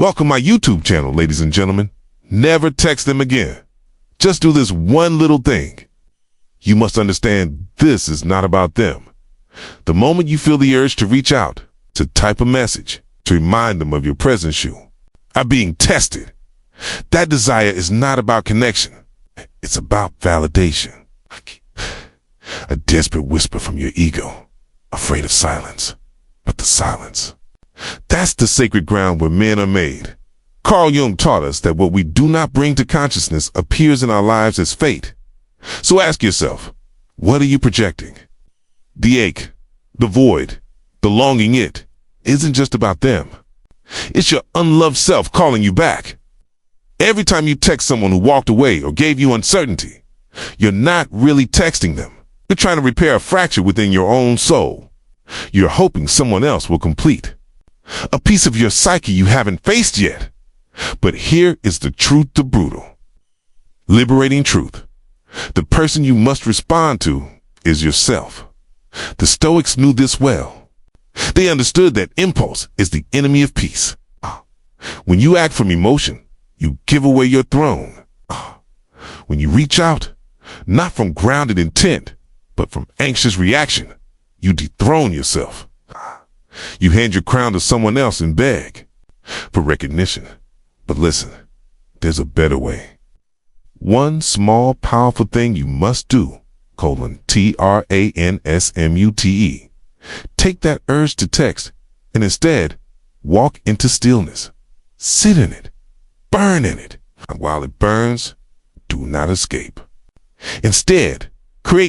Welcome my YouTube channel, ladies and gentlemen. Never text them again. Just do this one little thing. You must understand this is not about them. The moment you feel the urge to reach out, to type a message, to remind them of your presence, you are being tested. That desire is not about connection. It's about validation. A desperate whisper from your ego, afraid of silence. But the silence, that's the sacred ground where men are made. Carl Jung taught us that what we do not bring to consciousness appears in our lives as fate. So ask yourself, what are you projecting? The ache, the void, the longing it isn't just about them. It's your unloved self calling you back. Every time you text someone who walked away or gave you uncertainty, you're not really texting them. You're trying to repair a fracture within your own soul. You're hoping someone else will complete a piece of your psyche you haven't faced yet. But here is the truth, the brutal, liberating truth. The person you must respond to is yourself. The Stoics knew this well. They understood that impulse is the enemy of peace. When you act from emotion, you give away your throne. When you reach out, not from grounded intent, but from anxious reaction, you dethrone yourself. You hand your crown to someone else and beg for recognition. But listen, there's a better way. One small, powerful thing you must do, Transmute. Take that urge to text and instead walk into stillness. Sit in it. Burn in it. And while it burns, do not escape. Instead,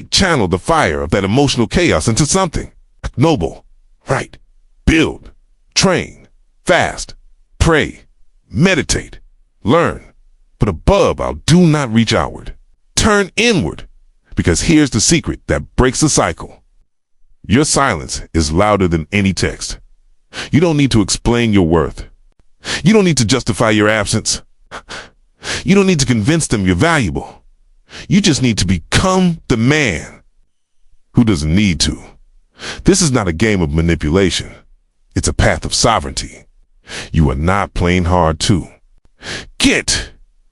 channel the fire of that emotional chaos into something noble, right? Build, train, fast, pray, meditate, learn. But above all, do not reach outward. Turn inward, because here's the secret that breaks the cycle. Your silence is louder than any text. You don't need to explain your worth. You don't need to justify your absence. You don't need to convince them you're valuable. You just need to become the man who doesn't need to. This is not a game of manipulation. It's a path of sovereignty. You are not playing hard too.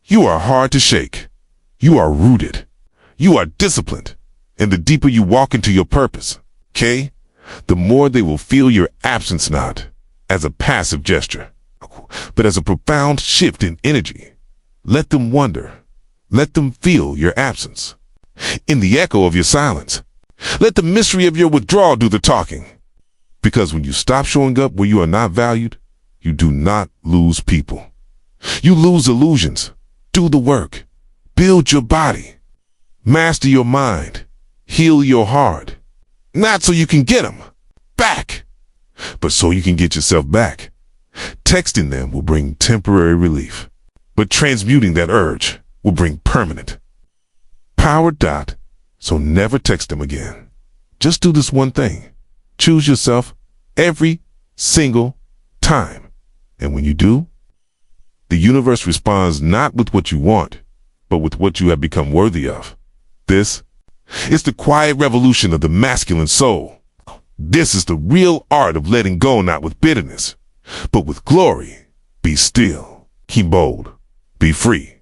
You are hard to shake. You are rooted. You are disciplined. And the deeper you walk into your purpose, the more they will feel your absence not as a passive gesture, but as a profound shift in energy. Let them wonder. Let them feel your absence. In the echo of your silence, let the mystery of your withdrawal do the talking. Because when you stop showing up where you are not valued, you do not lose people. You lose illusions. Do the work. Build your body. Master your mind. Heal your heart. Not so you can get them back, but so you can get yourself back. Texting them will bring temporary relief, but transmuting that urge will bring permanent power. So never text them again. Just do this one thing. Choose yourself every single time. And when you do, the universe responds not with what you want, but with what you have become worthy of. This is the quiet revolution of the masculine soul. This is the real art of letting go, not with bitterness, but with glory. Be still, keep bold, be free.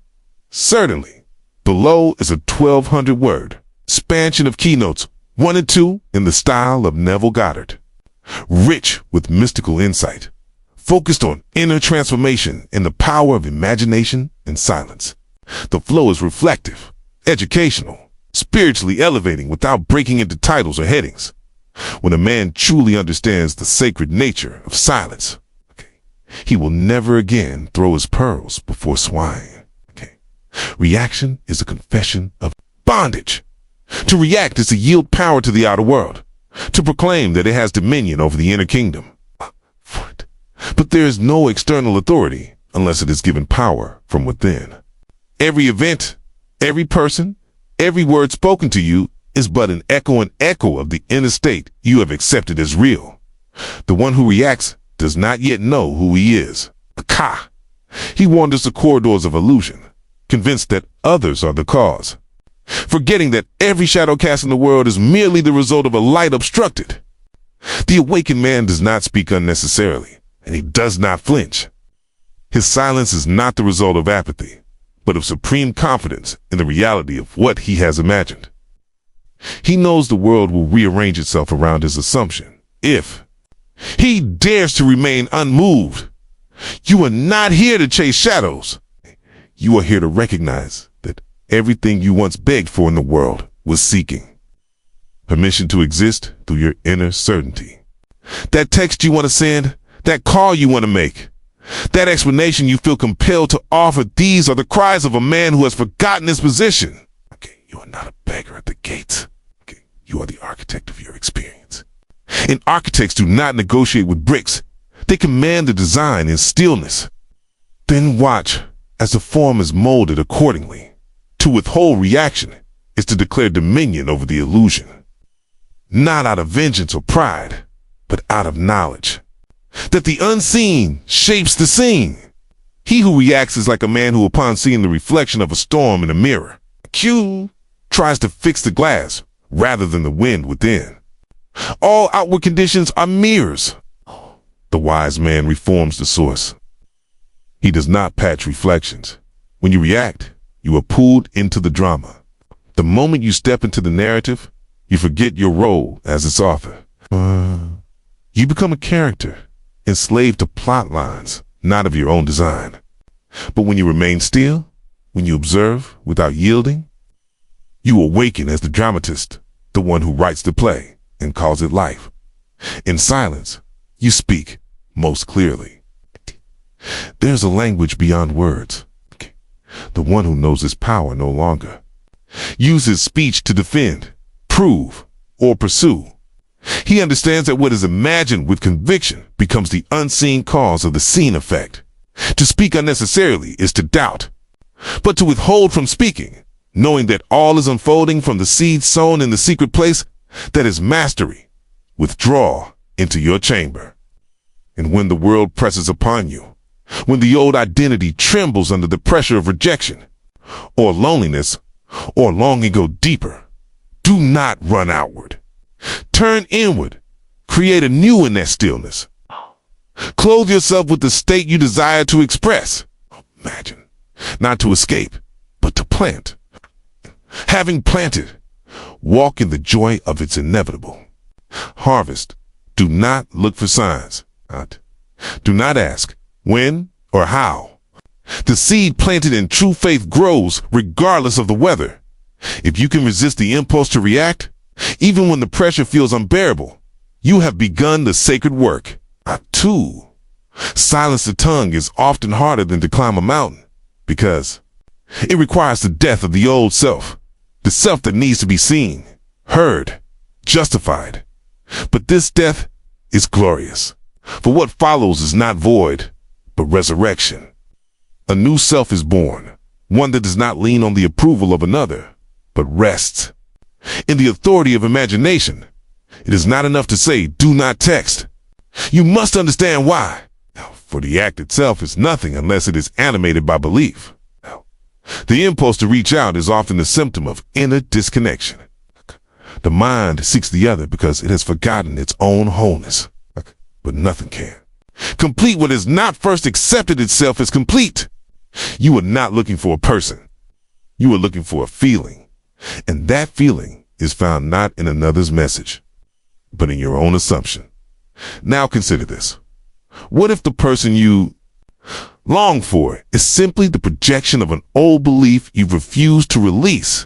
Certainly, below is a 1,200 word expansion of keynotes 1 and 2 in the style of Neville Goddard. Rich with mystical insight, focused on inner transformation and the power of imagination and silence. The flow is reflective, educational, spiritually elevating without breaking into titles or headings. When a man truly understands the sacred nature of silence, he will never again throw his pearls before swine. Reaction is a confession of bondage. To react is to yield power to the outer world, to proclaim that it has dominion over the inner kingdom. But there is no external authority unless it is given power from within. Every event, every person, every word spoken to you is but an echo of the inner state you have accepted as real. The one who reacts does not yet know who he is. He wanders the corridors of illusion, convinced that others are the cause, forgetting that every shadow cast in the world is merely the result of a light obstructed. The awakened man does not speak unnecessarily, and he does not flinch. His silence is not the result of apathy, but of supreme confidence in the reality of what he has imagined. He knows the world will rearrange itself around his assumption if he dares to remain unmoved. You are not here to chase shadows. You are here to recognize that everything you once begged for in the world was seeking permission to exist through your inner certainty. That text you want to send, that call you want to make, that explanation you feel compelled to offer, these are the cries of a man who has forgotten his position. Okay, you are not a beggar at the gates. Okay, you are the architect of your experience. And architects do not negotiate with bricks. They command the design in stillness. Then watch as the form is molded accordingly. To withhold reaction is to declare dominion over the illusion. Not out of vengeance or pride, but out of knowledge that the unseen shapes the seen. He who reacts is like a man who, upon seeing the reflection of a storm in a mirror, tries to fix the glass rather than the wind within. All outward conditions are mirrors. The wise man reforms the source. He does not patch reflections. When you react, you are pulled into the drama. The moment you step into the narrative, you forget your role as its author. You become a character, enslaved to plot lines, not of your own design. But when you remain still, when you observe without yielding, you awaken as the dramatist, the one who writes the play and calls it life. In silence, you speak most clearly. There's a language beyond words. The one who knows his power no longer uses speech to defend, prove, or pursue. He understands that what is imagined with conviction becomes the unseen cause of the seen effect. To speak unnecessarily is to doubt, but to withhold from speaking, knowing that all is unfolding from the seed sown in the secret place, that is mastery. Withdraw into your chamber. And when the world presses upon you, when the old identity trembles under the pressure of rejection, or loneliness, or longing go deeper, do not run outward. Turn inward. Create anew in that stillness. Clothe yourself with the state you desire to express. Imagine, not to escape, but to plant. Having planted, walk in the joy of its inevitable harvest. Do not look for signs. Do not ask when or how. The seed planted in true faith grows regardless of the weather. If you can resist the impulse to react, even when the pressure feels unbearable, you have begun the sacred work. Silence the tongue is often harder than to climb a mountain because it requires the death of the old self, the self that needs to be seen, heard, justified. But this death is glorious, for what follows is not void, but resurrection. A new self is born, one that does not lean on the approval of another, but rests in the authority of imagination. It is not enough to say, do not text. You must understand why. For the act itself is nothing unless it is animated by belief. The impulse to reach out is often the symptom of inner disconnection. The mind seeks the other because it has forgotten its own wholeness. But nothing can complete what has not first accepted itself as complete. You are not looking for a person. You are looking for a feeling. And that feeling is found not in another's message, but in your own assumption. Now consider this. What if the person you long for is simply the projection of an old belief you've refused to release?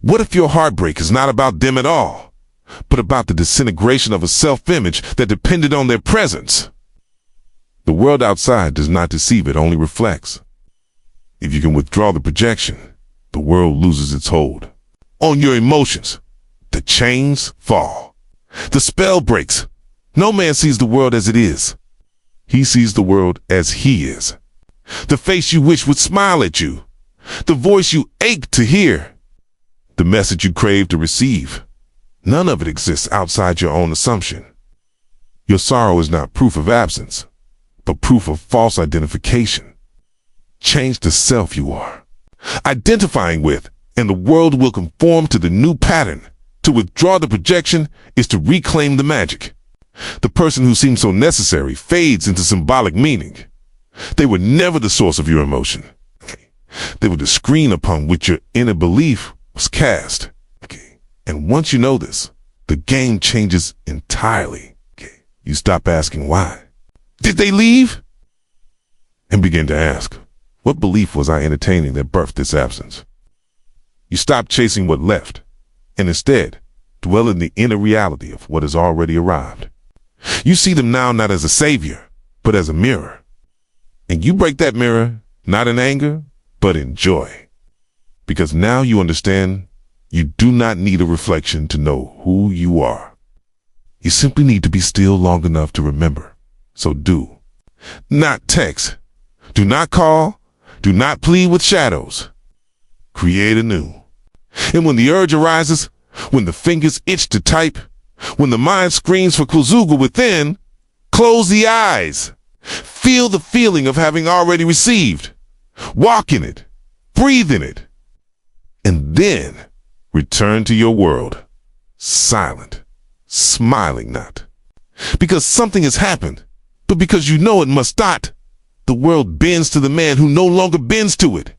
What if your heartbreak is not about them at all, but about the disintegration of a self-image that depended on their presence? The world outside does not deceive, it only reflects. If you can withdraw the projection, the world loses its hold on your emotions. The chains fall. The spell breaks. No man sees the world as it is. He sees the world as he is. The face you wish would smile at you. The voice you ache to hear. The message you crave to receive. None of it exists outside your own assumption. Your sorrow is not proof of absence, but proof of false identification. Change the self you are identifying with, and the world will conform to the new pattern. To withdraw the projection is to reclaim the magic. The person who seems so necessary fades into symbolic meaning. They were never the source of your emotion. They were the screen upon which your inner belief was cast. And once you know this, the game changes entirely. You stop asking why. Did they leave? And begin to ask, what belief was I entertaining that birthed this absence? You stop chasing what left, and instead dwell in the inner reality of what has already arrived. You see them now not as a savior, but as a mirror. And you break that mirror, not in anger, but in joy. Because now you understand you do not need a reflection to know who you are. You simply need to be still long enough to remember. So do. Not text. Do not call. Do not plead with shadows. Create anew. And when the urge arises, when the fingers itch to type, when the mind screams for Kuzuga within, close the eyes. Feel the feeling of having already received. Walk in it. Breathe in it. And then return to your world. Silent. Smiling not. Because something has happened, but because you know it must not. The world bends to the man who no longer bends to it.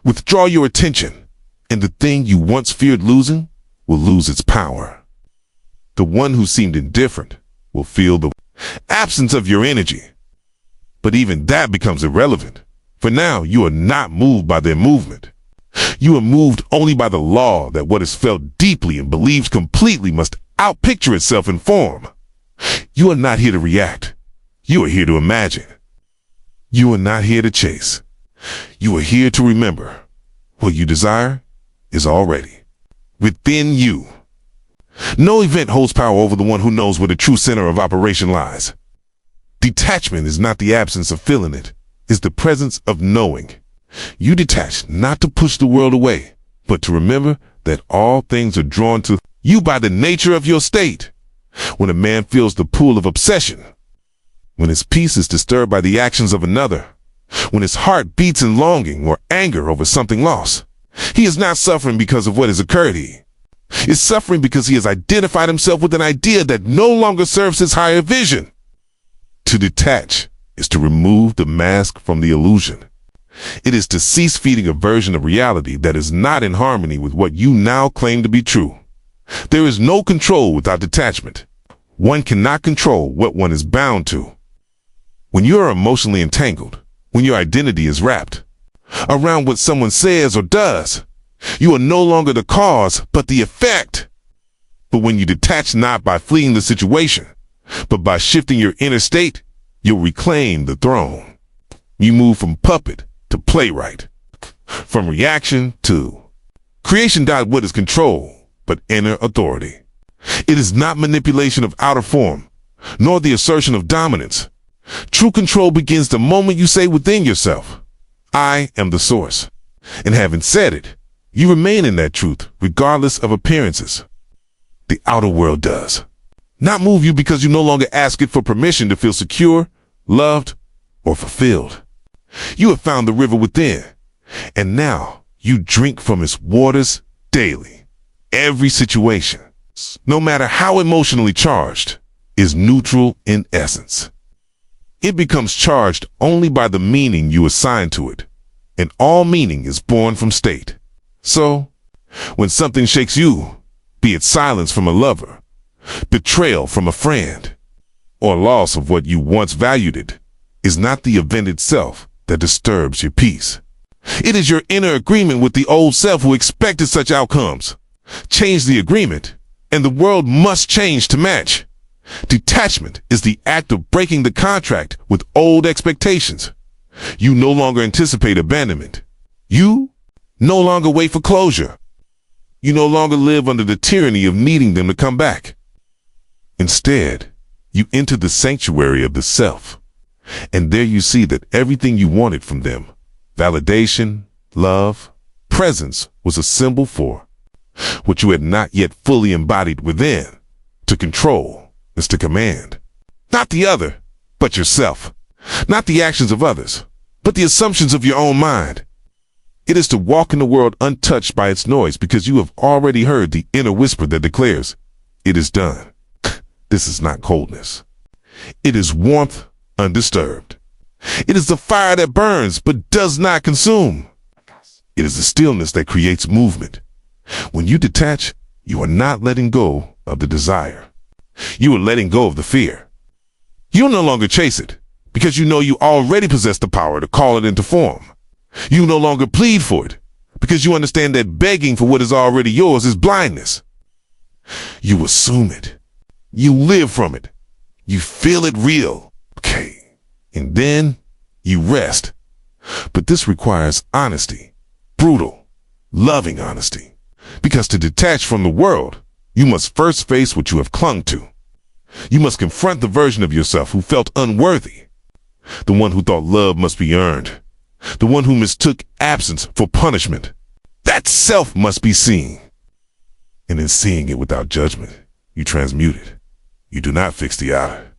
Withdraw your attention, and the thing you once feared losing will lose its power. The one who seemed indifferent will feel the absence of your energy. But even that becomes irrelevant, for now you are not moved by their movement. You are moved only by the law that what is felt deeply and believed completely must outpicture itself in form. You are not here to react. You are here to imagine. You are not here to chase. You are here to remember. What you desire is already within you. No event holds power over the one who knows where the true center of operation lies. Detachment is not the absence of feeling it. It's the presence of knowing. You detach not to push the world away, but to remember that all things are drawn to you by the nature of your state. When a man feels the pull of obsession, when his peace is disturbed by the actions of another, when his heart beats in longing or anger over something lost, he is not suffering because of what has occurred. He is suffering because he has identified himself with an idea that no longer serves his higher vision. To detach is to remove the mask from the illusion. It is to cease feeding a version of reality that is not in harmony with what you now claim to be true. There is no control without detachment. One cannot control what one is bound to. When you are emotionally entangled, when your identity is wrapped around what someone says or does, you are no longer the cause, but the effect. But when you detach not by fleeing the situation, but by shifting your inner state, you'll reclaim the throne. You move from puppet to playwright, from reaction to creation. What is control but inner authority? It is not manipulation of outer form, nor the assertion of dominance. True control begins the moment you say within yourself, I am the source. And having said it, you remain in that truth regardless of appearances. The outer world does not move you because you no longer ask it for permission to feel secure, loved, or fulfilled. You have found the river within, and now you drink from its waters daily. Every situation, no matter how emotionally charged, is neutral in essence. It becomes charged only by the meaning you assign to it, and all meaning is born from state. So, when something shakes you, be it silence from a lover, betrayal from a friend, or loss of what you once valued, it is not the event itself that disturbs your peace. It is your inner agreement with the old self who expected such outcomes. Change the agreement, and the world must change to match. Detachment is the act of breaking the contract with old expectations. You no longer anticipate abandonment. You no longer wait for closure. You no longer live under the tyranny of needing them to come back. Instead, you enter the sanctuary of the self, and there you see that everything you wanted from them, validation, love, presence, was a symbol for what you had not yet fully embodied within. To control is to command. Not the other, but yourself. Not the actions of others, but the assumptions of your own mind. It is to walk in the world untouched by its noise because you have already heard the inner whisper that declares, it is done. This is not coldness. It is warmth undisturbed. It is the fire that burns but does not consume. It is the stillness that creates movement. When you detach, you are not letting go of the desire. You are letting go of the fear. You no longer chase it because you know you already possess the power to call it into form. You no longer plead for it because you understand that begging for what is already yours is blindness. You assume it. You live from it. You feel it real. Okay. And then you rest. But this requires honesty. Brutal, loving honesty. Because to detach from the world, you must first face what you have clung to. You must confront the version of yourself who felt unworthy. The one who thought love must be earned. The one who mistook absence for punishment. That self must be seen. And in seeing it without judgment, you transmute it. You do not fix the outer.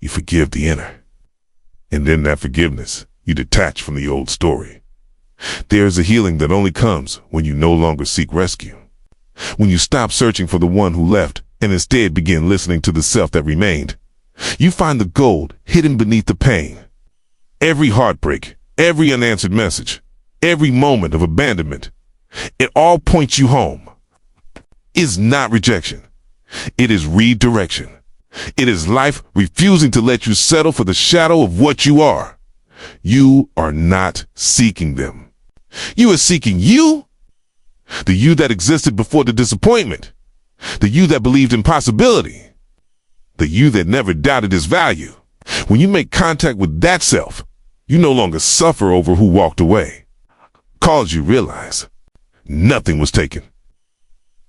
You forgive the inner. And in that forgiveness, you detach from the old story. There is a healing that only comes when you no longer seek rescue. When you stop searching for the one who left and instead begin listening to the self that remained, you find the gold hidden beneath the pain. Every heartbreak, every unanswered message, every moment of abandonment, it all points you home. It's not rejection. It is redirection. It is life refusing to let you settle for the shadow of what you are. You are not seeking them. You are seeking you. The you that existed before the disappointment. The you that believed in possibility. The you that never doubted his value. When you make contact with that self, you no longer suffer over who walked away. Cause you realize nothing was taken.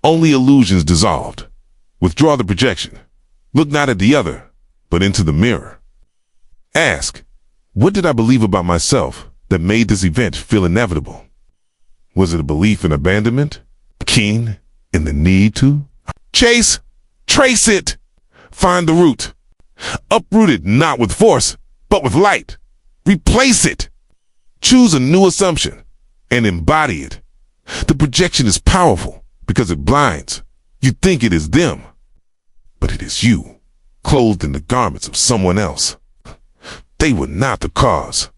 Only illusions dissolved. Withdraw the projection. Look not at the other, but into the mirror. Ask, what did I believe about myself that made this event feel inevitable? Was it a belief in abandonment? Keen in the need to? Chase, trace it, find the root. Uproot it not with force, but with light. Replace it. Choose a new assumption and embody it. The projection is powerful because it blinds. You think it is them, but it is you, clothed in the garments of someone else. They were not the cause.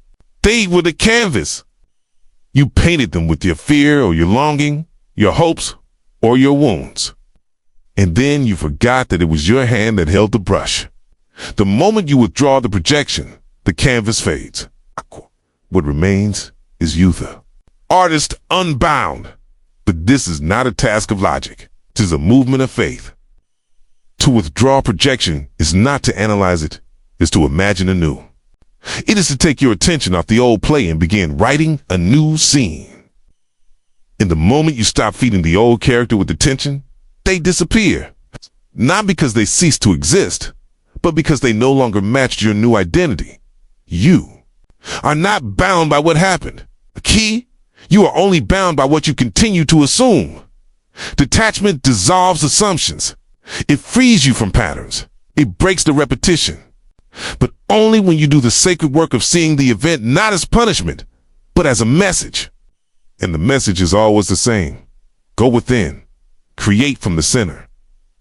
They were the canvas. You painted them with your fear or your longing, your hopes, or your wounds. And then you forgot that it was your hand that held the brush. The moment you withdraw the projection, the canvas fades. What remains is Youtha, artist unbound. But this is not a task of logic. 'Tis a movement of faith. To withdraw projection is not to analyze it, is to imagine anew. It is to take your attention off the old play and begin writing a new scene. In the moment you stop feeding the old character with attention, they disappear. Not because they cease to exist, but because they no longer matched your new identity. You are not bound by what happened. The key, you are only bound by what you continue to assume. Detachment dissolves assumptions. It frees you from patterns. It breaks the repetition. But only when you do the sacred work of seeing the event not as punishment, but as a message. And the message is always the same. Go within. Create from the center.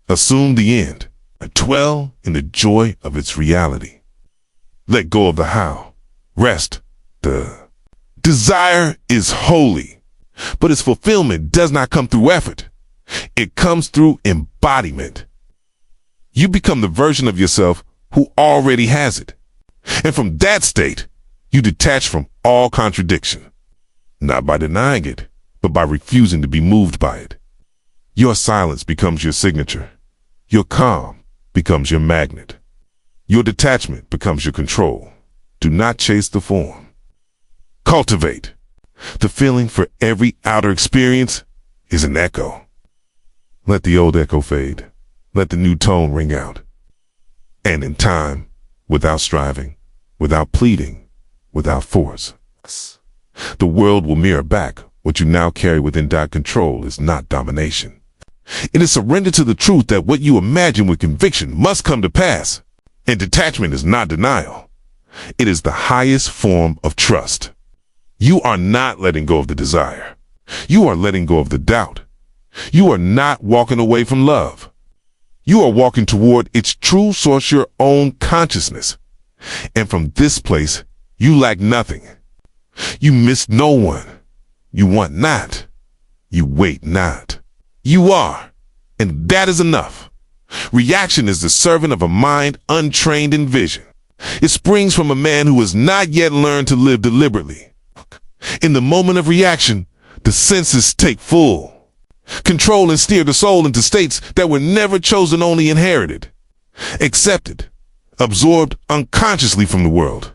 Assume the end. And dwell in the joy of its reality. Let go of the how. Rest. The desire is holy, but its fulfillment does not come through effort. It comes through embodiment. You become the version of yourself who already has it. And from that state, you detach from all contradiction. Not by denying it, but by refusing to be moved by it. Your silence becomes your signature. Your calm becomes your magnet. Your detachment becomes your control. Do not chase the form. Cultivate. The feeling for every outer experience is an echo. Let the old echo fade. Let the new tone ring out. And in time, without striving, without pleading, without force, the world will mirror back what you now carry within. Control is not domination. It is surrender to the truth that what you imagine with conviction must come to pass. And detachment is not denial. It is the highest form of trust. You are not letting go of the desire. You are letting go of the doubt. You are not walking away from love. You are walking toward its true source, your own consciousness. And from this place, You lack nothing. You miss no one. You want not. You wait not. You are, and that is enough. Reaction is the servant of a mind untrained in vision. It springs from a man who has not yet learned to live deliberately. In the moment of reaction, the senses take full control and steer the soul into states that were never chosen, only inherited, accepted, absorbed unconsciously from the world.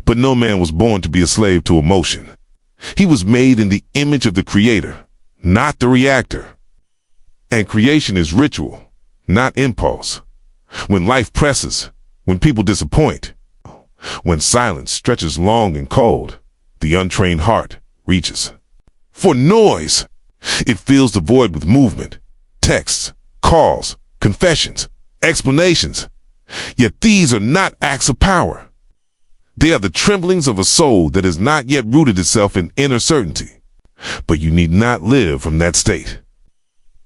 But no man was born to be a slave to emotion. He was made in the image of the Creator, not the reactor. And creation is ritual, not impulse. When life presses, when people disappoint, when silence stretches long and cold, the untrained heart reaches for noise. It fills the void with movement, texts, calls, confessions, explanations. Yet these are not acts of power. They are the tremblings of a soul that has not yet rooted itself in inner certainty. But you need not live from that state.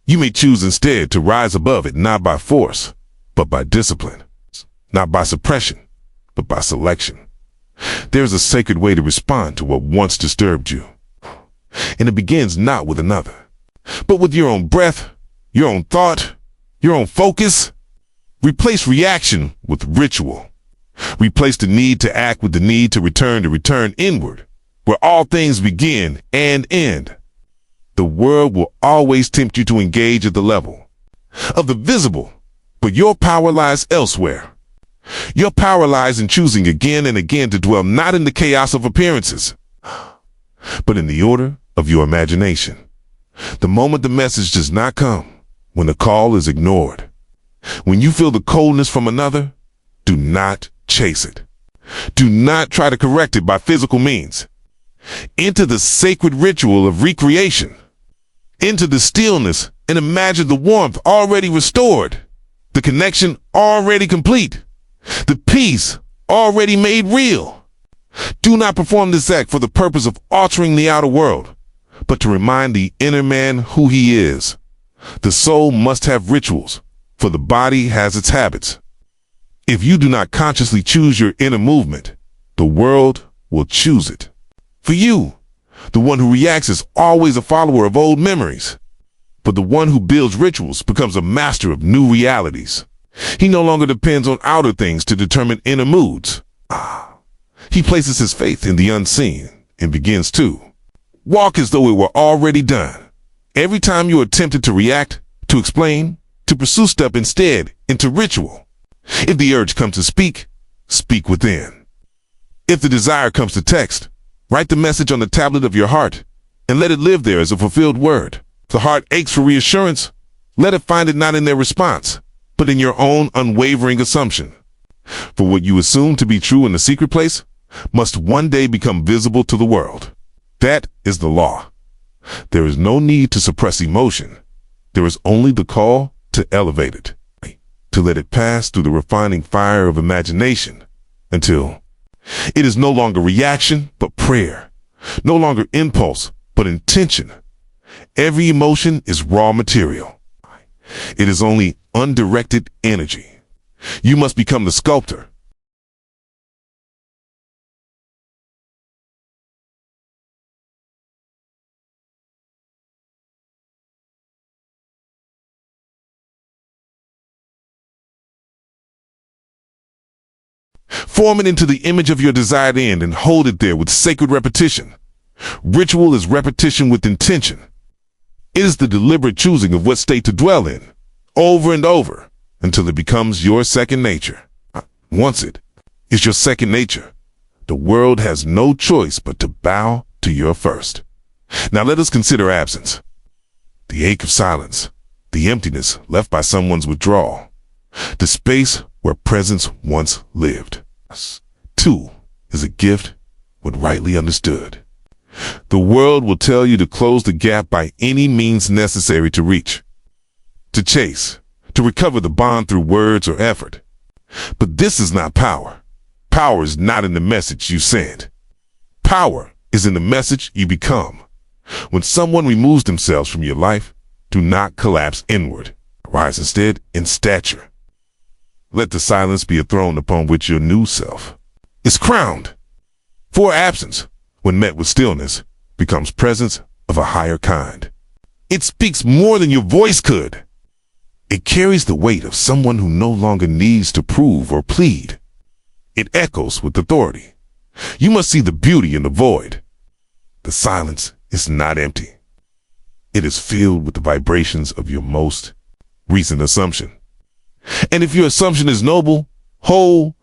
You may choose instead to rise above it, not by force, but by discipline, not by suppression, but by selection. There's a sacred way to respond to what once disturbed you. And it begins not with another, but with your own breath, your own thought, your own focus. Replace reaction with ritual. Replace the need to act with the need to return inward, where all things begin and end. The world will always tempt you to engage at the level of the visible, but your power lies elsewhere. Your power lies in choosing again and again to dwell not in the chaos of appearances, but in the order of your imagination. The moment the message does not come, when the call is ignored, when you feel the coldness from another, do not chase it. Do not try to correct it by physical means. Enter the sacred ritual of recreation. Enter the stillness and imagine the warmth already restored, the connection already complete, the peace already made real. Do not perform this act for the purpose of altering the outer world, but to remind the inner man who he is. The soul must have rituals, for the body has its habits. If you do not consciously choose your inner movement, the world will choose it. For you, the one who reacts is always a follower of old memories, but the one who builds rituals becomes a master of new realities. He no longer depends on outer things to determine inner moods. He places his faith in the unseen and begins to walk as though it were already done. Every time you are tempted to react, to explain, to pursue, step instead into ritual. If the urge comes to speak, speak within. If the desire comes to text, write the message on the tablet of your heart and let it live there as a fulfilled word. If the heart aches for reassurance, let it find it not in their response, but in your own unwavering assumption. For what you assume to be true in the secret place must one day become visible to the world. That is the law. There is no need to suppress emotion. There is only the call to elevate it, to let it pass through the refining fire of imagination until it is no longer reaction, but prayer, no longer impulse, but intention. Every emotion is raw material. It is only undirected energy. You must become the sculptor. Form it into the image of your desired end and hold it there with sacred repetition. Ritual is repetition with intention. It is the deliberate choosing of what state to dwell in, over and over, until it becomes your second nature. Once it is your second nature, the world has no choice but to bow to your first. Now let us consider absence. The ache of silence, the emptiness left by someone's withdrawal, the space where presence once lived. Two is a gift when rightly understood. The world will tell you to close the gap by any means necessary to reach, to chase, to recover the bond through words or effort. But this is not power. Power is not in the message you send. Power is in the message you become. When someone removes themselves from your life, do not collapse inward. Rise instead in stature. Let the silence be a throne upon which your new self is crowned. For absence, when met with stillness, becomes presence of a higher kind. It speaks more than your voice could. It carries the weight of someone who no longer needs to prove or plead. It echoes with authority. You must see the beauty in the void. The silence is not empty. It is filled with the vibrations of your most recent assumption. And if your assumption is noble, whole,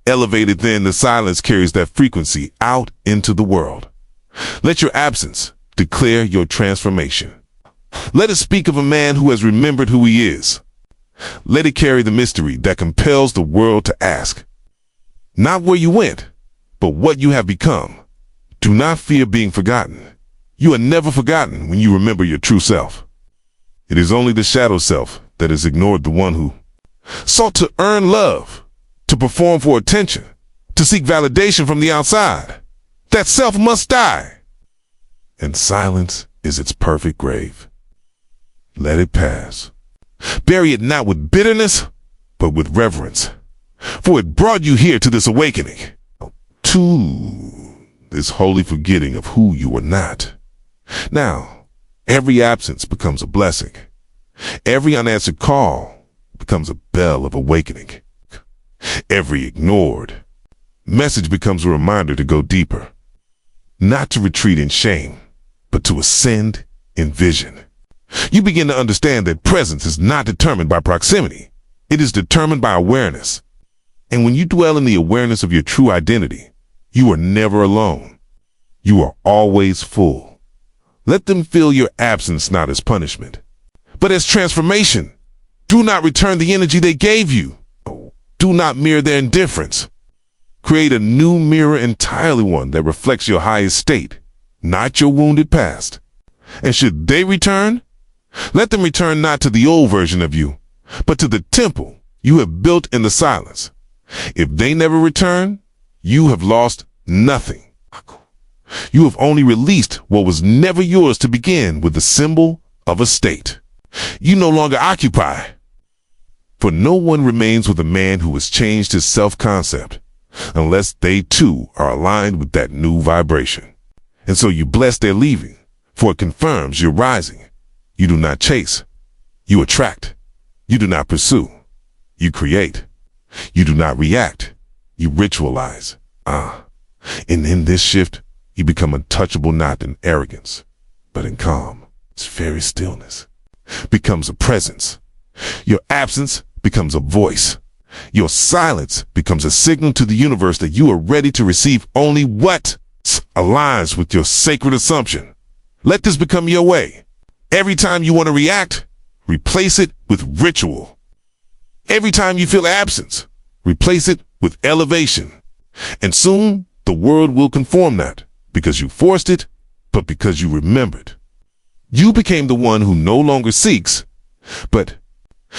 elevated, then the silence carries that frequency out into the world. Let your absence declare your transformation. Let it speak of a man who has remembered who he is. Let it carry the mystery that compels the world to ask, not where you went, but what you have become. Do not fear being forgotten. You are never forgotten when you remember your true self. It is only the shadow self that has ignored the one who sought to earn love, to perform for attention, to seek validation from the outside. That self must die. And silence is its perfect grave. Let it pass. Bury it not with bitterness, but with reverence. For it brought you here to this awakening, to this holy forgetting of who you are not. Now, every absence becomes a blessing. Every unanswered call becomes a bell of awakening. Every ignored message becomes a reminder to go deeper. Not to retreat in shame, but to ascend in vision. You begin to understand that presence is not determined by proximity. It is determined by awareness. And when you dwell in the awareness of your true identity, you are never alone. You are always full. Let them feel your absence not as punishment, but as transformation. Do not return the energy they gave you. Do not mirror their indifference. Create a new mirror, entirely one that reflects your highest state, not your wounded past. And should they return, let them return not to the old version of you, but to the temple you have built in the silence. If they never return, you have lost nothing. You have only released what was never yours to begin with the symbol of a state. You no longer occupy. For no one remains with a man who has changed his self-concept unless they too are aligned with that new vibration. And so you bless their leaving, for it confirms your rising. You do not chase. You attract. You do not pursue. You create. You do not react. You ritualize. And in this shift, you become untouchable not in arrogance, but in calm. Its very stillness becomes a presence. Your absence becomes a voice. Your silence becomes a signal to the universe that you are ready to receive only what aligns with your sacred assumption. Let this become your way. Every time you want to react, replace it with ritual. Every time you feel absence, replace it with elevation. And soon, the world will conform not because you forced it, but because you remembered. You became the one who no longer seeks, but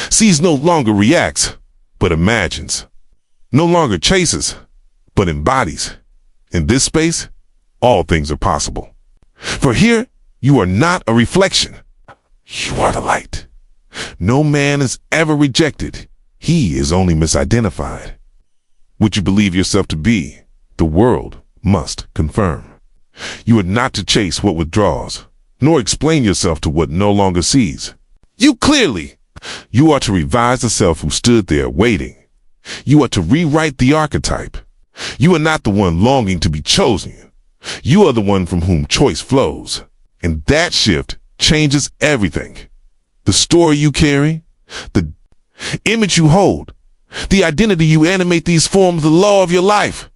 sees, no longer reacts, but imagines. No longer chases, but embodies. In this space, all things are possible. For here, you are not a reflection. You are the light. No man is ever rejected. He is only misidentified. What you believe yourself to be, the world must confirm. You are not to chase what withdraws, nor explain yourself to what no longer sees. You are to revise the self who stood there waiting. You are to rewrite the archetype. You are not the one longing to be chosen. You are the one from whom choice flows. And that shift changes everything. The story you carry, the image you hold, the identity you animate, these form the law of your life.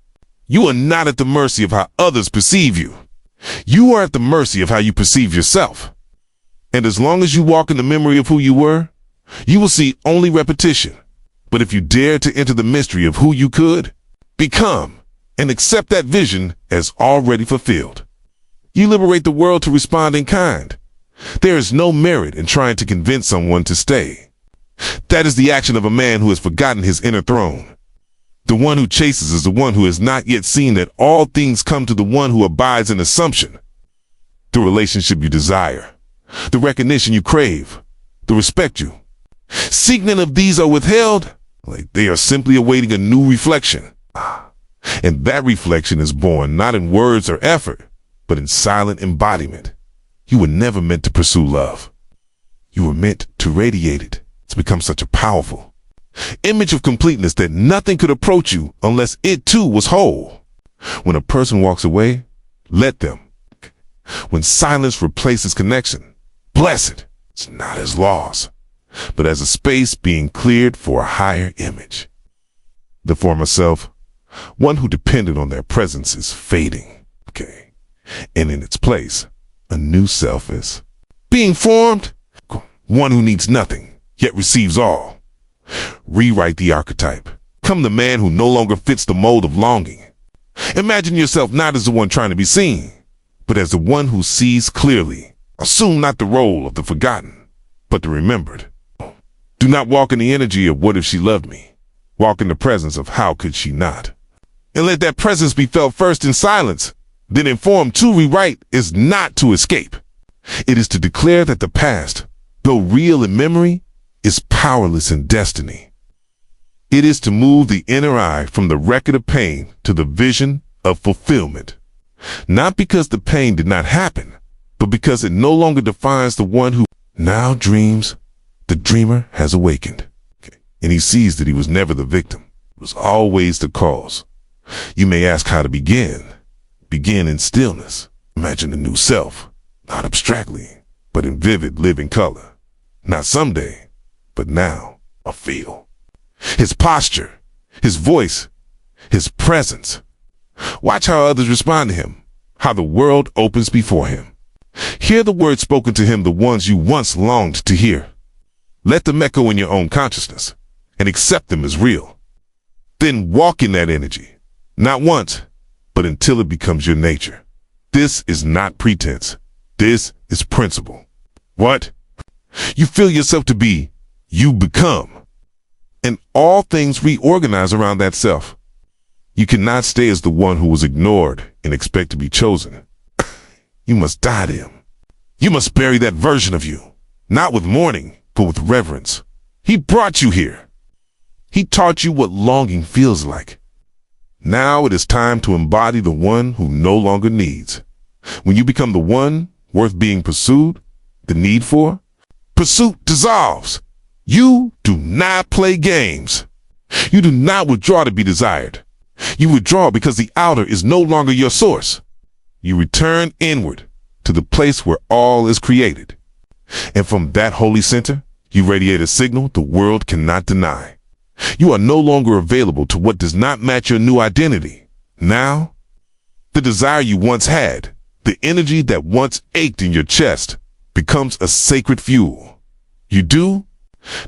You are not at the mercy of how others perceive you. You are at the mercy of how you perceive yourself. And as long as you walk in the memory of who you were, you will see only repetition. But if you dare to enter the mystery of who you could become and accept that vision as already fulfilled, you liberate the world to respond in kind. There is no merit in trying to convince someone to stay. That is the action of a man who has forgotten his inner throne. The one who chases is the one who has not yet seen that all things come to the one who abides in assumption. The relationship you desire, the recognition you crave, the respect you seek, none of these are withheld. Like they are simply awaiting a new reflection. And that reflection is born not in words or effort, but in silent embodiment. You were never meant to pursue love. You were meant to radiate it, to become such a powerful image of completeness that nothing could approach you unless it too was whole. When a person walks away, let them. When silence replaces connection, bless it. It's not as loss, but as a space being cleared for a higher image. The former self, one who depended on their presence, is fading. And in its place, a new self is being formed. One who needs nothing, yet receives all. Rewrite the archetype. Become the man who no longer fits the mold of longing. Imagine yourself not as the one trying to be seen, but as the one who sees clearly. Assume not the role of the forgotten, but the remembered. Do not walk in the energy of what if she loved me. Walk in the presence of how could she not. And let that presence be felt first in silence, then informed to rewrite is not to escape. It is to declare that the past, though real in memory, is powerless in destiny. It is to move the inner eye from the record of pain to the vision of fulfillment. Not because the pain did not happen, but because it no longer defines the one who now dreams. The dreamer has awakened. And he sees that he was never the victim. It was always the cause. You may ask how to begin. Begin in stillness. Imagine a new self, not abstractly, but in vivid living color. Not someday, but now, a feel. His posture, his voice, his presence. Watch how others respond to him, how the world opens before him. Hear the words spoken to him, the ones you once longed to hear. Let them echo in your own consciousness and accept them as real. Then walk in that energy, not once, but until it becomes your nature. This is not pretense. This is principle. What? You feel yourself to be, you become. And all things reorganize around that self. You cannot stay as the one who was ignored and expect to be chosen. You must die to him. You must bury that version of you, not with mourning, but with reverence. He brought you here. He taught you what longing feels like. Now it is time to embody the one who no longer needs. When you become the one worth being pursued, the need for pursuit dissolves. You do not play games. You do not withdraw to be desired. You withdraw because the outer is no longer your source. You return inward to the place where all is created. And from that holy center, you radiate a signal the world cannot deny. You are no longer available to what does not match your new identity. Now, the desire you once had, the energy that once ached in your chest, becomes a sacred fuel. You do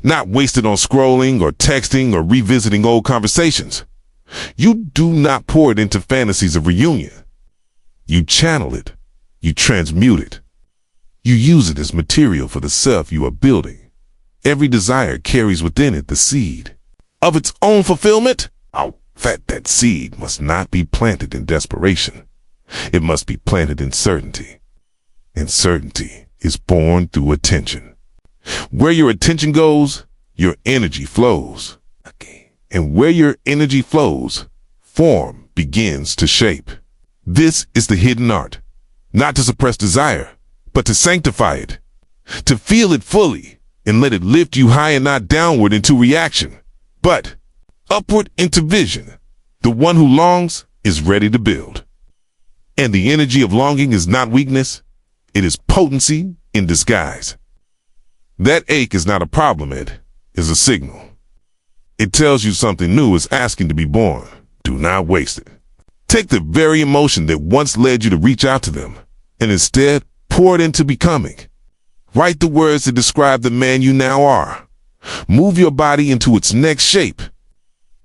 not waste it on scrolling or texting or revisiting old conversations. You do not pour it into fantasies of reunion. You channel it. You transmute it. You use it as material for the self you are building. Every desire carries within it the seed of its own fulfillment. That seed must not be planted in desperation. It must be planted in certainty. And certainty is born through attention. Where your attention goes, your energy flows. And where your energy flows, form begins to shape. This is the hidden art. Not to suppress desire, but to sanctify it. To feel it fully and let it lift you high and not downward into reaction, but upward into vision. The one who longs is ready to build. And the energy of longing is not weakness. It is potency in disguise. That ache is not a problem, it is a signal. It tells you something new is asking to be born. Do not waste it. Take the very emotion that once led you to reach out to them and instead pour it into becoming. Write the words that describe the man you now are. Move your body into its next shape.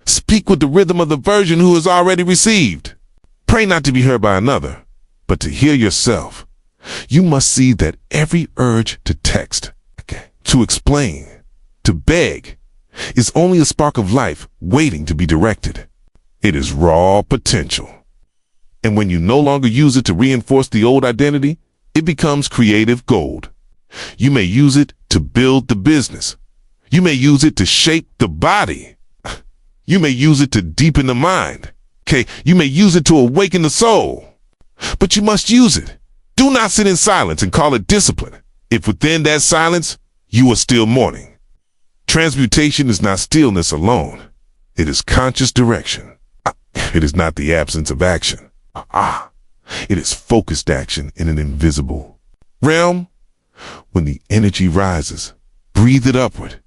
Speak with the rhythm of the version who has already received. Pray not to be heard by another, but to hear yourself. You must see that every urge to text, to explain, to beg, is only a spark of life waiting to be directed. It is raw potential. And when you no longer use it to reinforce the old identity, it becomes creative gold. You may use it to build the business. You may use it to shape the body. You may use it to deepen the mind. Okay, you may use it to awaken the soul, but you must use it. Do not sit in silence and call it discipline, if within that silence, you are still mourning. Transmutation is not stillness alone. It is conscious direction. It is not the absence of action. It is focused action in an invisible realm. When the energy rises, breathe it upward.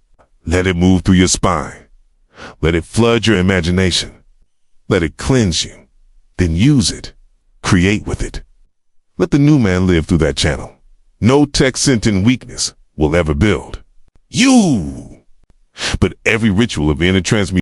Let it move through your spine. Let it flood your imagination. Let it cleanse you. Then use it. Create with it. Let the new man live through that channel. No text sent in weakness will ever build you. But every ritual of inner transmutation